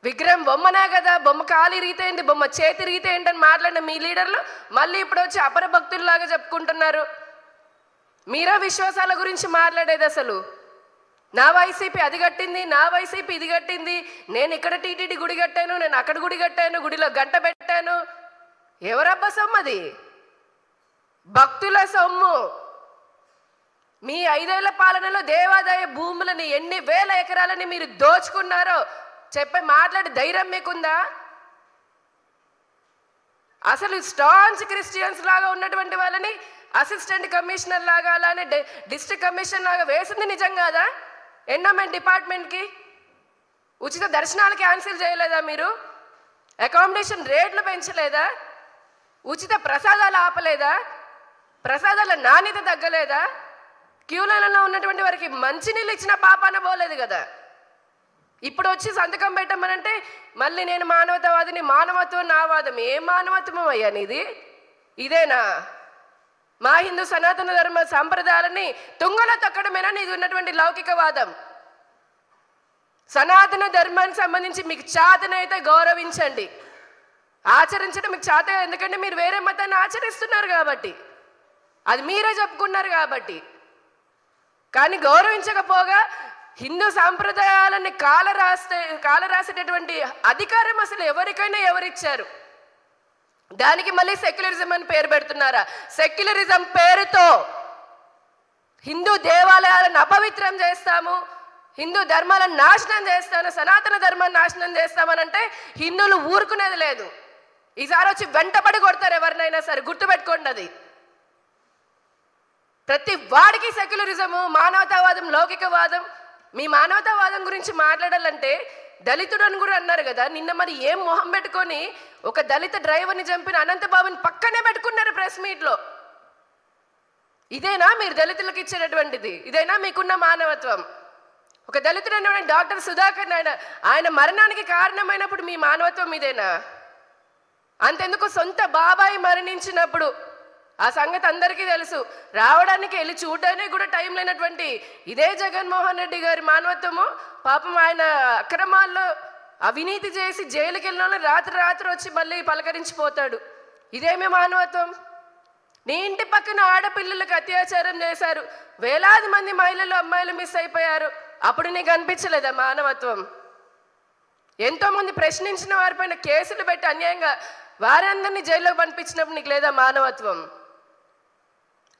విగ్రహం బొమ్మనే కదా, బొమ్మ కాలి రీతి ఏంటి, బొమ్మ చేతి రీతి ఏంటని మాట్లాడిన మీ లీడర్లు మళ్ళీ ఇప్పుడు వచ్చి అపర భక్తుల్లాగా చెప్పుకుంటున్నారు. మీరా విశ్వాసాల గురించి మాట్లాడేది? అసలు నా వైసీపీ అది కట్టింది, నా వైసీపీ ఇది కట్టింది, నేను ఇక్కడ టీటీడీ గుడి కట్టాను, నేను అక్కడ గుడి కట్టాను, గుడిలో గంట పెట్టాను. ఎవరబ్బా సొమ్ము అది? భక్తుల సొమ్ము. మీ 5 ఏళ్ల పాలనలో దేవాదాయ భూములని ఎన్ని వేల ఎకరాలని మీరు దోచుకున్నారో చెప్పి మాట్లాడే ధైర్యం మీకుందా? అసలు స్టాంచ్ క్రిస్టియన్స్ లాగా ఉన్నటువంటి వాళ్ళని అసిస్టెంట్ కమిషనర్ లాగా అలానే డిస్ట్రిక్ట్ కమిషనర్ లాగా వేసింది నిజం కాదా? ఎండోమెంట్ డిపార్ట్మెంట్కి ఉచిత దర్శనాలు క్యాన్సిల్ చేయలేదా మీరు? అకామిడేషన్ రేట్లు పెంచలేదా? ఉచిత ప్రసాదాలు ఆపలేదా? ప్రసాదాల నాణ్యత తగ్గలేదా? క్యూలలో ఉన్నటువంటి వారికి మంచినీళ్ళు ఇచ్చిన పాపాన పోలేదు కదా. ఇప్పుడు వచ్చి సంతకం పెట్టమనంటే మళ్ళీ నేను మానవతావాదిని, మానవత్వం నా వాదం. ఏం మానవత్వం అయ్యా నీది? ఇదేనా మా హిందూ సనాతన ధర్మ సాంప్రదాయాలని తుంగలో తొక్కడమేనా నీది ఉన్నటువంటి లౌకికవాదం? సనాతన ధర్మానికి సంబంధించి మీకు చేతనైతే గౌరవించండి, ఆచరించడం మీకు చేత. ఎందుకంటే మీరు వేరే మతాన్ని ఆచరిస్తున్నారు కాబట్టి, అది మీరే చెప్పుకున్నారు కాబట్టి. కానీ గౌరవించకపోగా హిందూ సాంప్రదాయాలని కాలరాసేటటువంటి అధికారం అసలు ఎవరికైనా ఎవరిచ్చారు? దానికి మళ్ళీ సెక్యులరిజం అని పేరు పెడుతున్నారా? సెక్యులరిజం పేరుతో హిందూ దేవాలయాలను అపవిత్రం చేస్తాము, హిందూ ధర్మాలను నాశనం చేస్తాను, సనాతన ధర్మాన్ని నాశనం చేస్తామనంటే హిందువులు ఊరుకునేది లేదు. ఈసారి వచ్చి వెంటబడి కొడతారు ఎవరినైనా సరే, గుర్తుపెట్టుకోండి. అది ప్రతి వాడికి సెక్యులరిజము, మానవతావాదం, లౌకికవాదం. మీ మానవతావాదం గురించి మాట్లాడాలంటే దళితుడు అని కూడా అన్నారు కదా నిన్న. మరి ఏం మొహం పెట్టుకొని ఒక దళిత డ్రైవర్ని చంపిన అనంతబాబుని పక్కనే పెట్టుకున్నారు ప్రెస్ మీట్లో? ఇదేనా మీరు దళితులకు ఇచ్చేటటువంటిది? ఇదేనా మీకున్న మానవత్వం? ఒక దళితుడు అనేవాడు డాక్టర్ సుధాకర్ నాయుడు, ఆయన మరణానికి కారణమైనప్పుడు మీ మానవత్వం ఇదేనా? అంతెందుకు సొంత బాబాయి మరణించినప్పుడు ఆ సంగతి అందరికీ తెలుసు, రావడానికి వెళ్ళి చూడడానికి కూడా టైం లేనటువంటి ఇదే జగన్మోహన్ రెడ్డి గారి మానవత్వము. పాపం ఆయన అక్రమాల్లో అవినీతి చేసి జైలుకి వెళ్ళిన రాత్రి వచ్చి మళ్ళీ పలకరించిపోతాడు. ఇదేమి మానవత్వం? నీ ఇంటి పక్కన ఆడపిల్లలకు అత్యాచారం చేశారు, వేలాది మంది మహిళలు, అమ్మాయిలు మిస్ అయిపోయారు, అప్పుడు నీకు అనిపించలేదా మానవత్వం? ఎంతోమంది ప్రశ్నించిన వారిపైన కేసులు పెట్టి అన్యాయంగా వారందరినీ జైల్లోకి పంపించినప్పుడు నీకు లేదా మానవత్వం?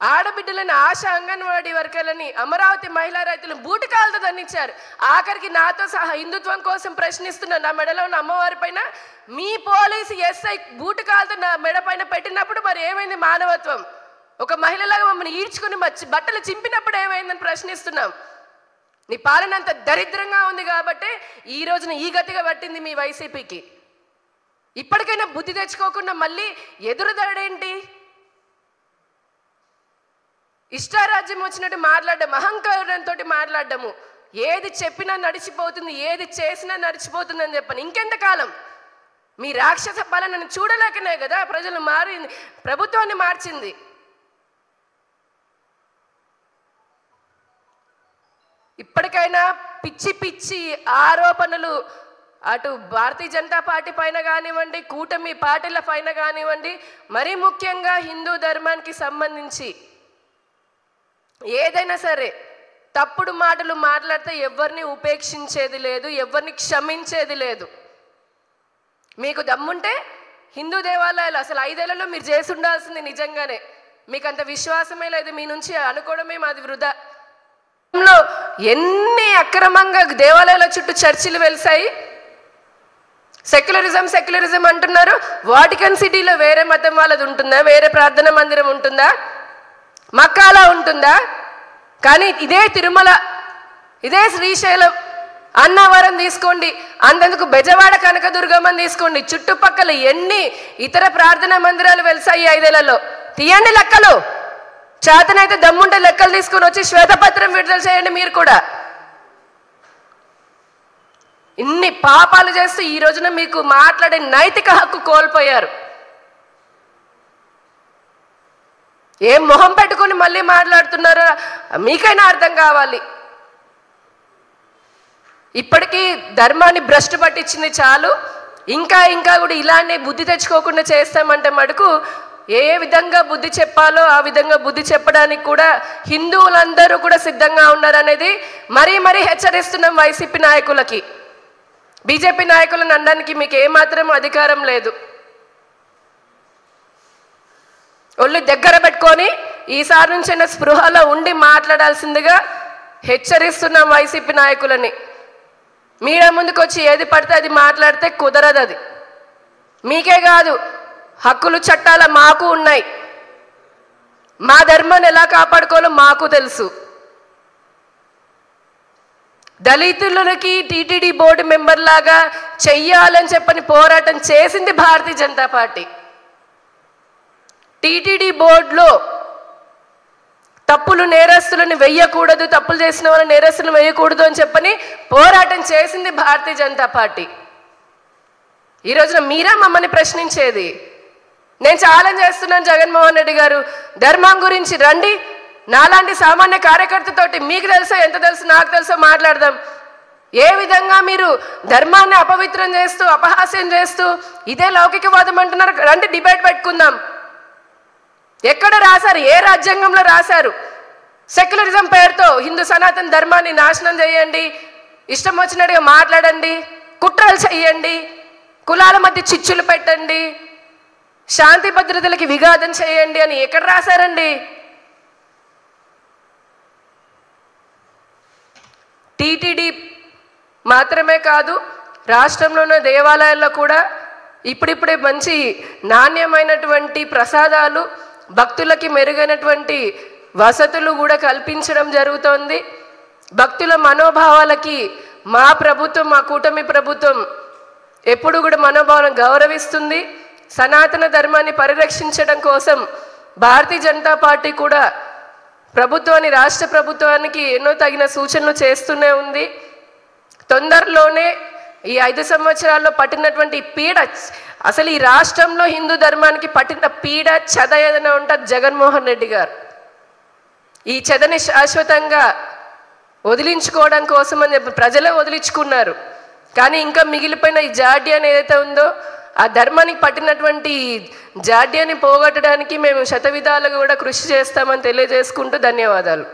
ఆడబిడ్డలని, ఆశా అంగన్వాడీ వర్కర్లని, అమరావతి మహిళా రైతులను బూటకాలతో దండించారు. ఆఖరికి నాతో సహా హిందుత్వం కోసం ప్రశ్నిస్తున్న నా మెడలో ఉన్న అమ్మవారి పైన మీ పోలీసు ఎస్ఐ బూటకాలతో నా మెడ పైన పెట్టినప్పుడు మరి ఏమైంది మానవత్వం? ఒక మహిళలాగా మమ్మల్ని ఈడ్చుకుని బట్టలు చింపినప్పుడు ఏమైందని ప్రశ్నిస్తున్నాం. నీ పాలన అంత దరిద్రంగా ఉంది కాబట్టి ఈ రోజున ఈ గతిగా పట్టింది మీ వైసీపీకి. ఇప్పటికైనా బుద్ధి తెచ్చుకోకుండా మళ్ళీ ఎదురుదాడేంటి? ఇష్టారాజ్యం వచ్చినట్టు మాట్లాడడం, అహంకారంతో మాట్లాడడము. ఏది చెప్పినా నడిచిపోతుంది, ఏది చేసినా నడిచిపోతుంది అని చెప్పని ఇంకెంతకాలం? మీ రాక్షస పాలనను చూడలేకనే కదా ప్రజలు ప్రభుత్వాన్ని మార్చింది. ఇప్పటికైనా పిచ్చి పిచ్చి ఆరోపణలు అటు భారతీయ జనతా పార్టీ పైన కానివ్వండి, కూటమి పార్టీల పైన కానివ్వండి, మరీ ముఖ్యంగా హిందూ ధర్మానికి సంబంధించి ఏదైనా సరే తప్పుడు మాటలు మాట్లాడితే ఎవరిని ఉపేక్షించేది లేదు, ఎవరిని క్షమించేది లేదు. మీకు దమ్ముంటే హిందూ దేవాలయాలు అసలు 5 ఏళ్లలో మీరు చేసి ఉండాల్సింది. నిజంగానే మీకు అంత విశ్వాసమే లేదు, మీ నుంచి అనుకోవడమే మాది వృధా. ఎన్ని అక్రమంగా దేవాలయాల చుట్టూ చర్చిలు వెలిసాయి. సెక్యులరిజం అంటున్నారు. వాటికన్ సిటీలో వేరే మతం వాళ్ళది ఉంటుందా? వేరే ప్రార్థన మందిరం ఉంటుందా? మక్కాలా ఉంటుందా? కానీ ఇదే తిరుమల, ఇదే శ్రీశైలం, అన్నవరం తీసుకోండి, అంతెందుకు బెజవాడ కనకదుర్గమ్మని తీసుకోండి, చుట్టుపక్కల ఎన్ని ఇతర ప్రార్థనా మందిరాలు వెలిసాయి 5 ఏళ్లలో? తీయండి లెక్కలు. చేతనైతే దమ్ముంటే లెక్కలు తీసుకొని వచ్చి శ్వేతపత్రం విడుదల చేయండి. మీరు కూడా ఇన్ని పాపాలు చేస్తూ ఈ రోజున మీకు మాట్లాడే నైతిక హక్కు కోల్పోయారు. ఏం మొహం పెట్టుకొని మళ్ళీ మాట్లాడుతున్నారో మీకైనా అర్థం కావాలి. ఇప్పటికీ ధర్మాన్ని భ్రష్టు పట్టించింది చాలు, ఇంకా ఇంకా కూడా ఇలానే బుద్ధి తెచ్చుకోకుండా చేస్తామంటే మటుకు ఏ విధంగా బుద్ధి చెప్పాలో ఆ విధంగా బుద్ధి చెప్పడానికి కూడా హిందువులందరూ కూడా సిద్ధంగా ఉన్నారనేది మరీ మరీ హెచ్చరిస్తున్నాం వైసీపీ నాయకులకి. బీజేపీ నాయకులను అనడానికి మీకు ఏమాత్రం అధికారం లేదు. ఒళ్ళు దగ్గర పెట్టుకొని ఈసారి నుంచైనా స్పృహలో ఉండి మాట్లాడాల్సిందిగా హెచ్చరిస్తున్నాం వైసీపీ నాయకులని. మీడియా ముందుకు వచ్చి ఏది పడితే అది మాట్లాడితే కుదరదు. అది మీకే కాదు, హక్కులు చట్టాల మాకు ఉన్నాయి. మా ధర్మాన్ని ఎలా కాపాడుకోవాలో మాకు తెలుసు. దళితులకి టీటీడీ బోర్డు మెంబర్ లాగా చెయ్యాలని చెప్పని పోరాటం చేసింది భారతీయ జనతా పార్టీ. టీటీడీ బోర్డులో తప్పులు నేరస్తులను వెయ్యకూడదు, తప్పులు చేసిన వాళ్ళని నేరస్తులను వేయకూడదు అని చెప్పని పోరాటం చేసింది భారతీయ జనతా పార్టీ. ఈ రోజున మీరా మమ్మల్ని ప్రశ్నించేది? నేను ఛాలెంజ్ చేస్తున్నాను జగన్మోహన్ రెడ్డి గారు, ధర్మం గురించి రండి, నాలాంటి సామాన్య కార్యకర్తతోటి మీకు తెలుసో ఎంత తెలుసు నాకు తెలుసో మాట్లాడదాం. ఏ విధంగా మీరు ధర్మాన్ని అపవిత్రం చేస్తూ అపహాస్యం చేస్తూ ఇదే లౌకికవాదం అంటున్నారు? రండి, డిబేట్ పెట్టుకుందాం. ఎక్కడ రాశారు? ఏ రాజ్యాంగంలో రాశారు? సెక్యులరిజం పేరుతో హిందూ సనాతన ధర్మాన్ని నాశనం చేయండి, ఇష్టం వచ్చినట్టుగా మాట్లాడండి, కుట్రలు చెయ్యండి, కులాల మధ్య చిచ్చులు పెట్టండి, శాంతి భద్రతలకి విఘాతం చేయండి అని ఎక్కడ రాశారండి? టీటీడీ మాత్రమే కాదు, రాష్ట్రంలో ఉన్న దేవాలయాల్లో కూడా ఇప్పుడిప్పుడే మంచి నాణ్యమైనటువంటి ప్రసాదాలు, భక్తులకి మెరుగైనటువంటి వసతులు కూడా కల్పించడం జరుగుతోంది. భక్తుల మనోభావాలకి మా ప్రభుత్వం, మా కూటమి ప్రభుత్వం ఎప్పుడు కూడా మనోభావాలను గౌరవిస్తుంది. సనాతన ధర్మాన్ని పరిరక్షించడం కోసం భారతీయ జనతా పార్టీ కూడా ప్రభుత్వాన్ని, రాష్ట్ర ప్రభుత్వానికి ఎన్నో తగిన సూచనలు చేస్తూనే ఉంది. తొందరలోనే ఈ 5 సంవత్సరాల్లో పట్టినటువంటి పీడ, అసలు ఈ రాష్ట్రంలో హిందూ ధర్మానికి పట్టిన పీడ చెద ఏదైనా ఉంటుంది జగన్మోహన్ రెడ్డి గారు. ఈ చెదని శాశ్వతంగా వదిలించుకోవడం కోసం అని చెప్పి ప్రజలే వదిలించుకున్నారు. కానీ ఇంకా మిగిలిపోయిన ఈ జాడ్యాన్ని ఏదైతే ఉందో ఆ ధర్మానికి పట్టినటువంటి జాడ్యాన్ని పోగొట్టడానికి మేము శతవిధాలుగా కూడా కృషి చేస్తామని తెలియజేసుకుంటూ ధన్యవాదాలు.